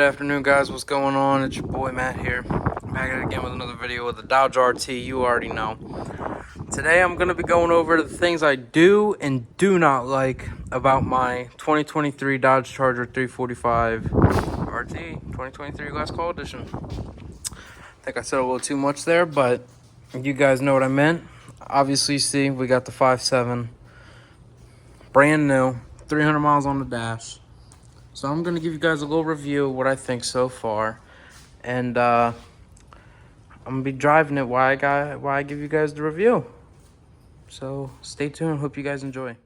afternoon, guys. What's going on? It's your boy Matt here. Back at it again with another video with the Dodge RT. You already know. Today I'm going to be going over the things I do and do not like about my 2023 Dodge Charger 345 RT 2023 Last Call Edition. I think I said a little too much there, but you guys know what I meant. Obviously, see, we got the 5.7. Brand new. 300 miles on the dash. So I'm going to give you guys a little review of what I think so far. And I'm going to be driving it while I give you guys the review. So stay tuned. Hope you guys enjoy.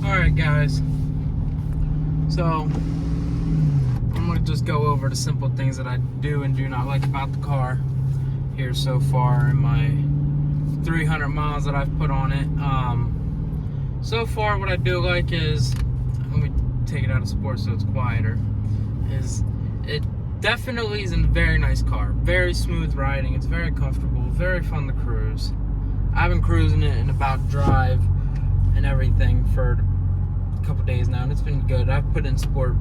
Alright guys. So I'm going to just go over the simple things that I do and do not like about the car here so far in my 300 miles that I've put on it. So far what I do like is, let me take it out of sports so it's quieter, is it definitely is a very nice car. Very smooth riding, it's very comfortable, very fun to cruise. I've been cruising it in about drive and everything for a couple days now, and it's been good. I've put in sport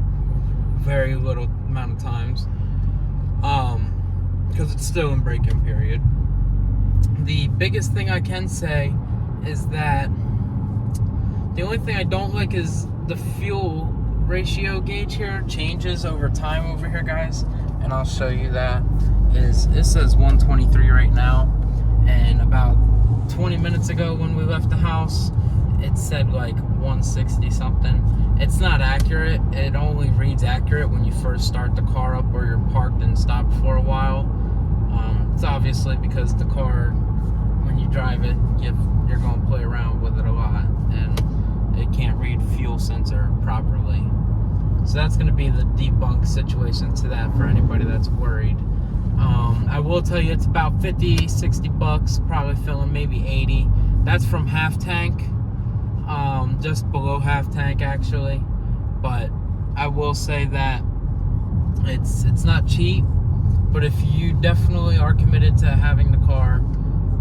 very little amount of times. Because it's still in break-in period. The biggest thing I can say is that the only thing I don't like is the fuel ratio gauge here changes over time over here, guys, and I'll show you that. It says 123 right now, and about 20 minutes ago when we left the house it said like 160 something. It's not accurate. It only reads accurate when you first start the car up or you're parked and stopped for a while. It's obviously because the car, when you drive it, you're going to play around with it a lot, and it can't read fuel sensor properly. So that's going to be the debunk situation to that for anybody that's worried. I will tell you it's about 50, 60 bucks, probably filling maybe 80. That's from half tank. Just below half tank actually, but I will say that it's not cheap, but if you definitely are committed to having the car,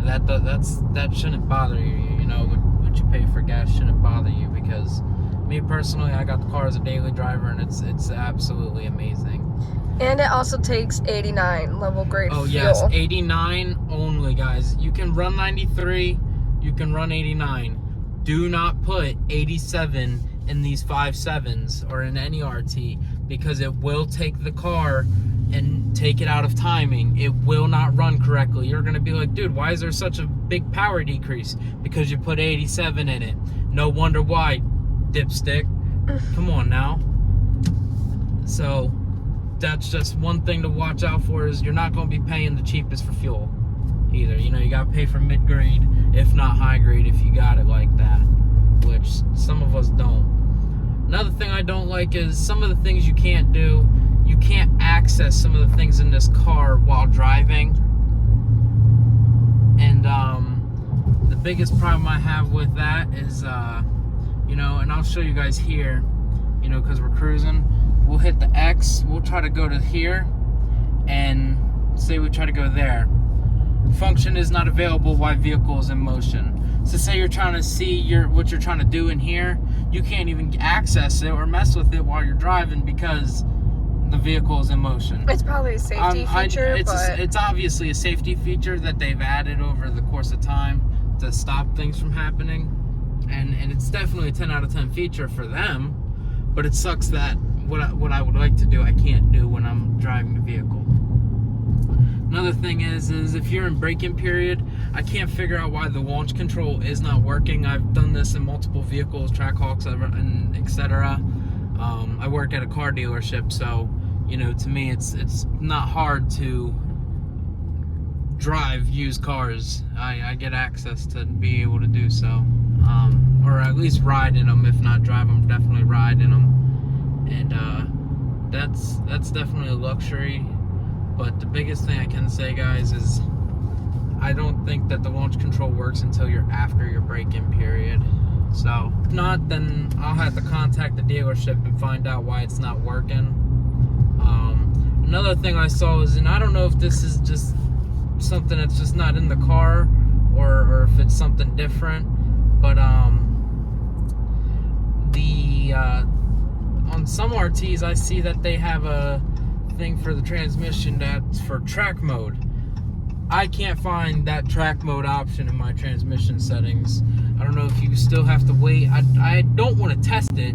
that shouldn't bother you. You know, what you pay for gas shouldn't bother you, because me personally, I got the car as a daily driver and it's absolutely amazing. And it also takes 89 level grade fuel. Oh yes, 89 only, guys. You can run 93, you can run 89. Do not put 87 in these 5.7s or in any RT, because it will take the car and take it out of timing. It will not run correctly. You're going to be like, dude, why is there such a big power decrease? Because you put 87 in it. No wonder why, dipstick. Come on now. So that's just one thing to watch out for, is you're not going to be paying the cheapest for fuel either. You know, you got to pay for mid-grade, if not high grade, if you got it like that, which some of us don't. Another thing I don't like is some of the things you can't do. You can't access some of the things in this car while driving. And the biggest problem I have with that is, you know, and I'll show you guys here, you know, because we're cruising, we'll hit the X, we'll try to go to here, and say we try to go there. Function is not available while vehicle is in motion. So say you're trying to see what you're trying to do in here, you can't even access it or mess with it while you're driving because the vehicle is in motion. It's probably a safety feature, it's obviously a safety feature that they've added over the course of time to stop things from happening, and it's definitely a 10 out of 10 feature for them, but it sucks that what I would like to do I can't do when I'm driving the vehicle. Another thing is if you're in break-in period, I can't figure out why the launch control is not working. I've done this in multiple vehicles, Trackhawks, and etc. I work at a car dealership, so you know, to me it's not hard to drive used cars. I get access to be able to do so, or at least ride in them. If not drive them, definitely ride in them, and that's definitely a luxury. But the biggest thing I can say, guys, is I don't think that the launch control works until you're after your break-in period. So if not, then I'll have to contact the dealership and find out why it's not working. Another thing I saw is, and I don't know if this is just something that's just not in the car, or if it's something different. But on some RTs, I see that they have a thing for the transmission that's for track mode. I can't find that track mode option in my transmission settings. I don't know if you still have to wait. I don't want to test it,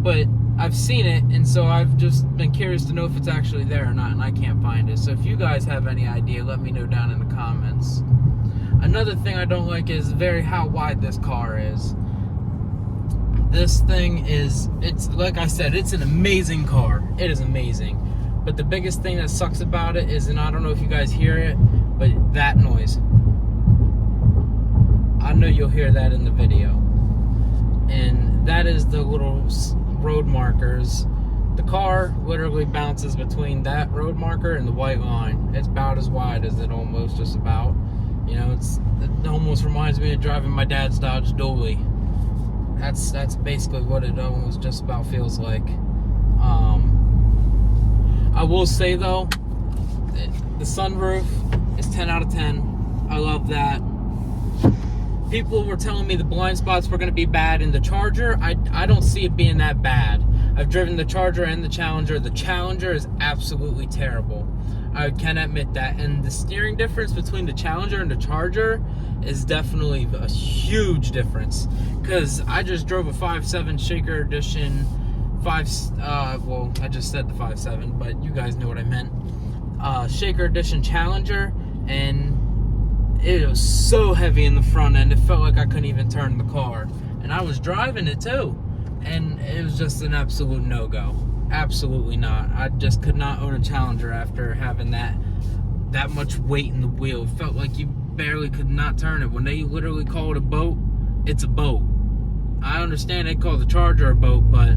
but I've seen it, and so I've just been curious to know if it's actually there or not, and I can't find it. So if you guys have any idea, let me know down in the comments. Another thing I don't like is how wide this car is. This thing is, it's like I said, it's an amazing car. It is amazing. But the biggest thing that sucks about it is, and I don't know if you guys hear it, but that noise. I know you'll hear that in the video. And that is the little road markers. The car literally bounces between that road marker and the white line. It's about as wide as it almost just about. You know, it almost reminds me of driving my dad's Dodge Dually. That's basically what it almost just about feels like. I will say though, the sunroof is 10 out of 10. I love that. People were telling me the blind spots were going to be bad in the Charger. I don't see it being that bad. I've driven the Charger and the Challenger. The Challenger is absolutely terrible. I can admit that. And the steering difference between the Challenger and the Charger is definitely a huge difference. Because I just drove a 5.7 Shaker Edition, well, I just said the 5.7, but you guys know what I meant. Shaker Edition Challenger, and it was so heavy in the front end, it felt like I couldn't even turn the car. And I was driving it too, and it was just an absolute no-go. Absolutely not. I just could not own a Challenger after having that much weight in the wheel. It felt like you barely could not turn it. When they literally call it a boat, it's a boat. I understand they call the Charger a boat, but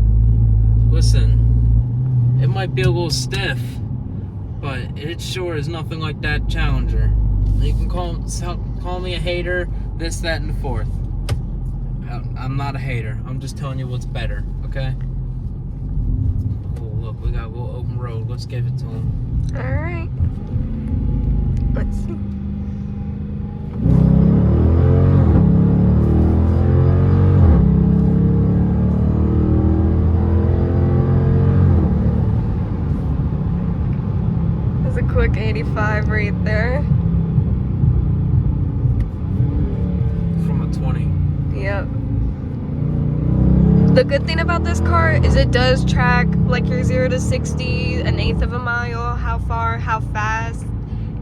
listen, it might be a little stiff, but it sure is nothing like that Challenger. You can call me a hater, this, that, and the fourth. I'm not a hater. I'm just telling you what's better, okay? Oh, look, we got a little open road. Let's give it to him. All right. Let's see. There's a quick 85 right there. From a 20. Yep. The good thing about this car is it does track like your 0 to 60, an eighth of a mile, how far, how fast,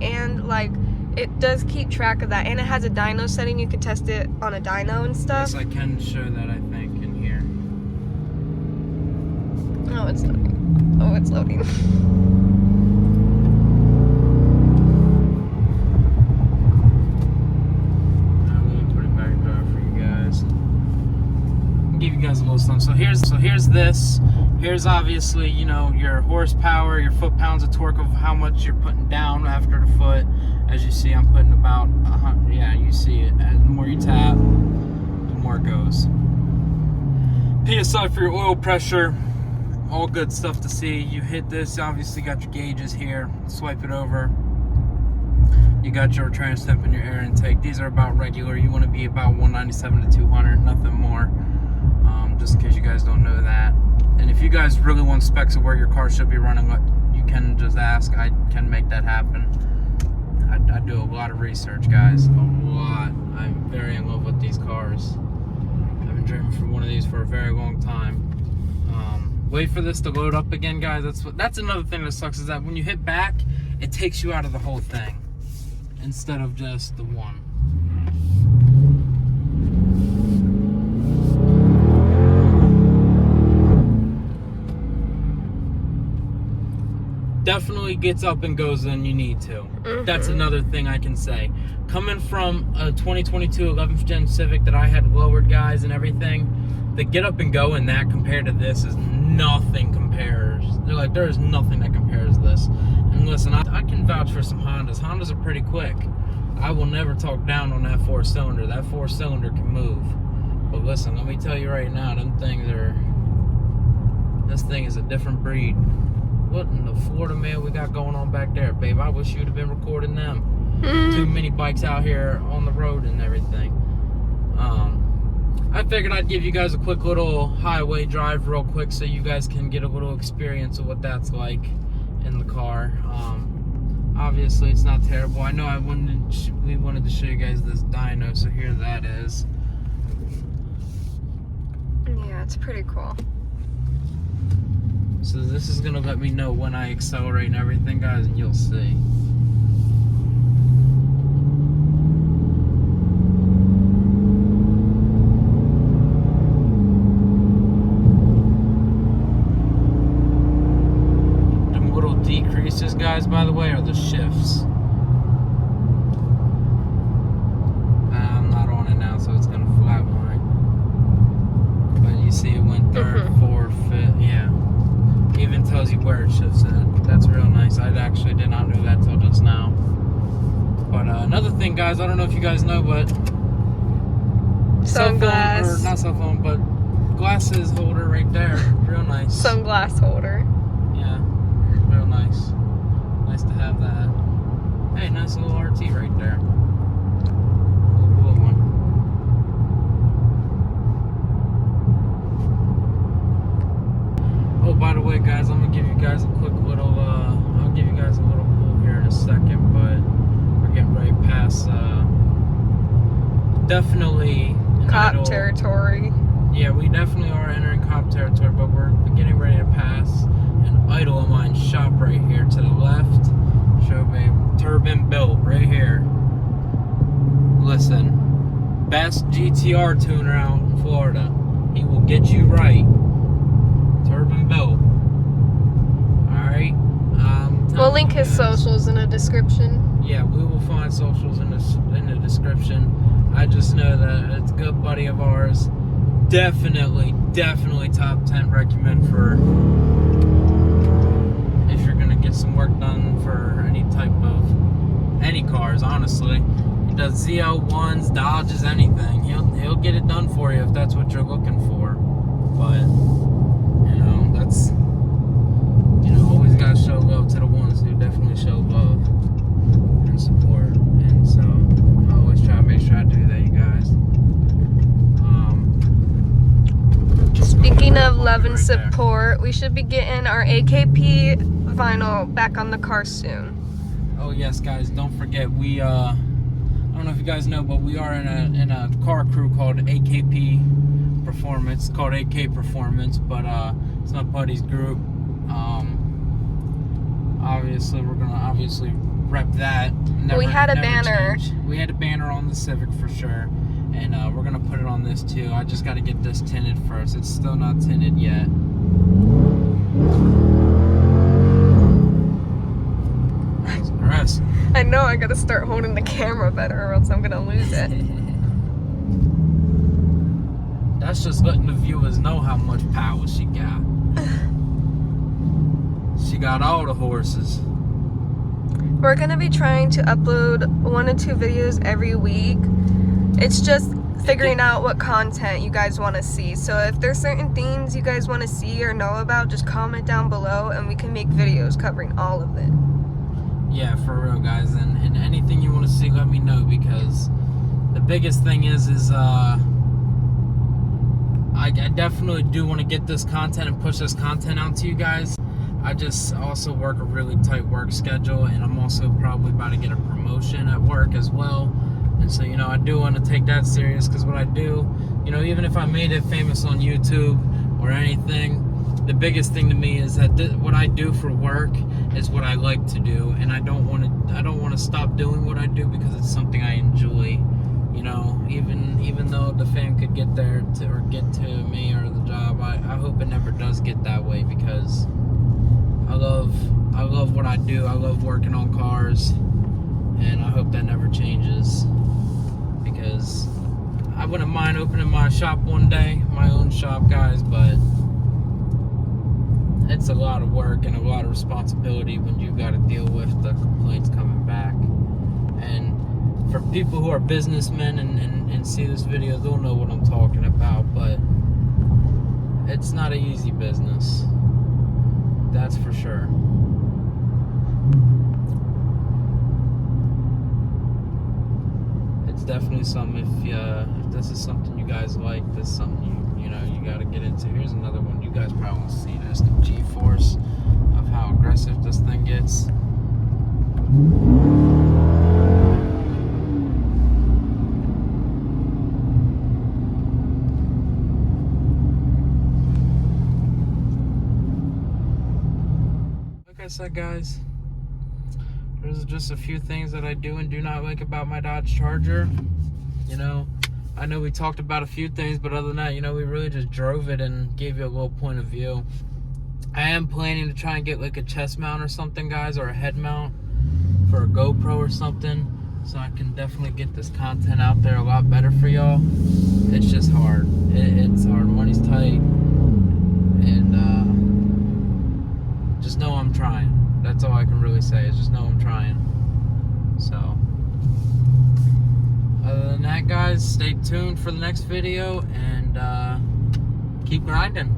and like it does keep track of that. And it has a dyno setting. You can test it on a dyno and stuff. Yes, I can show that, I think, in here. Oh, it's loading. Oh, it's loading. Give you guys a little something. So here's this. Here's obviously, you know, your horsepower, your foot-pounds of torque of how much you're putting down after the foot. As you see, I'm putting about 100. Yeah, you see it. As the more you tap, the more it goes. PSI for your oil pressure. All good stuff to see. You hit this, obviously got your gauges here. Swipe it over. You got your trans temp and your air intake. These are about regular. You want to be about 197 to 200, nothing more. Just in case you guys don't know that. And if you guys really want specs of where your car should be running, you can just ask. I can make that happen. I do a lot of research, guys. A lot. I'm very in love with these cars. I've been dreaming for one of these for a very long time. Wait for this to load up again, guys. That's another thing that sucks, is that when you hit back, it takes you out of the whole thing instead of just the one. Definitely gets up and goes when you need to. Mm-hmm. That's another thing I can say. Coming from a 2022 11th gen Civic that I had lowered, guys, and everything, the get up and go in that compared to this is nothing compares. They're like, there is nothing that compares to this. And listen, I can vouch for some Hondas. Hondas are pretty quick. I will never talk down on that 4-cylinder. That 4-cylinder can move. But listen, let me tell you right now, this thing is a different breed. What in the Florida mail we got going on back there, babe? I wish you'd have been recording them. too many bikes out here on the road and everything. I figured I'd give you guys a quick little highway drive real quick so you guys can get a little experience of what that's like in the car. Obviously it's not terrible. I know we wanted to show you guys this dyno, so here that is. Yeah, it's pretty cool. So this is gonna let me know when I accelerate and everything, guys, and you'll see. Them little decreases, guys, by the way, are the shifts. I'm not on it now, so it's gonna flatline. But you see it went third, fourth, fifth, yeah. Even tells you where it shifts at. That's real nice. I actually did not know that till just now. But another thing, guys, I don't know if you guys know, but Sunglass. not cell phone, but glasses holder right there. Real nice. Sunglass holder. Yeah, real nice. Nice to have that. Hey, nice little RT right there. Cool one. Oh, by the way, guys, I'm gonna give you guys a quick little. I'll give you guys a little pull here in a second, but we're getting right past. Definitely Cop territory. Yeah, we definitely are entering cop territory, but we're getting ready to pass an idol of mine shop right here to the left. Show me Turbine Built right here. Listen, best GTR tuner out in Florida. He will get you right. Turbine Built. Alright? We'll link his socials in the description. Yeah, we will find socials in the description. I just know that it's a good buddy of ours. Definitely top 10 recommend for if you're gonna get some work done for any cars, honestly. He does ZL1s, Dodges, anything. He'll get it done for you if that's what you're looking for. But that's always gotta show love to the ones who definitely show love and support. And so I always try to make sure I do that, you guys. Speaking of love and support, we should be getting our AKP vinyl back on the car soon. Oh yes, guys, don't forget we I don't know if you guys know, but we are in a car crew called AKP Performance. It's called AK Performance, but it's my buddy's group. Obviously we're gonna rep that. We had a banner. Change. We had a banner on the Civic for sure, and we're gonna put it on this too. I just got to get this tinted first. It's still not tinted yet. That's aggressive. I know, I gotta start holding the camera better or else I'm gonna lose it. That's just letting the viewers know how much power she got. She got all the horses. We're gonna be trying to upload 1 to 2 videos every week. It's just figuring out what content you guys want to see. So if there's certain things you guys want to see or know about, just comment down below and we can make videos covering all of it. Yeah, for real, guys. And anything you want to see, let me know, because the biggest thing is I definitely do want to get this content and push this content out to you guys. I just also work a really tight work schedule, and I'm also probably about to get a promotion at work as well. And so, I do want to take that serious, because what I do, even if I made it famous on YouTube or anything, the biggest thing to me is that what I do for work is what I like to do, and I don't want to stop doing what I do because it's something I enjoy. Even though the fame could get there or get to me or the job, I hope it never does get that way, because I love what I do. I love working on cars, and I hope that never changes, because I wouldn't mind opening my shop one day, my own shop, guys, but it's a lot of work and a lot of responsibility when you got to deal with the complaints coming back. And for people who are businessmen and see this video, they'll know what I'm talking about, but it's not an easy business. That's for sure. it's definitely something. If this is something you guys like, this is something you know you got to get into. Here's another one you guys probably want to see. There's the G-force of how aggressive this thing gets. Like I said, guys, there's just a few things that I do and do not like about my Dodge Charger. You know, I know we talked about a few things, but other than that, you know, we really just drove it and gave you a little point of view. I am planning to try and get like a chest mount or something, guys, or a head mount for a GoPro or something, so I can definitely get this content out there a lot better for y'all. It's just hard. It's hard. Money's tight, and just know I'm trying. That's all I can really say, is just know I'm trying. So, other than that, guys, stay tuned for the next video, and keep grinding.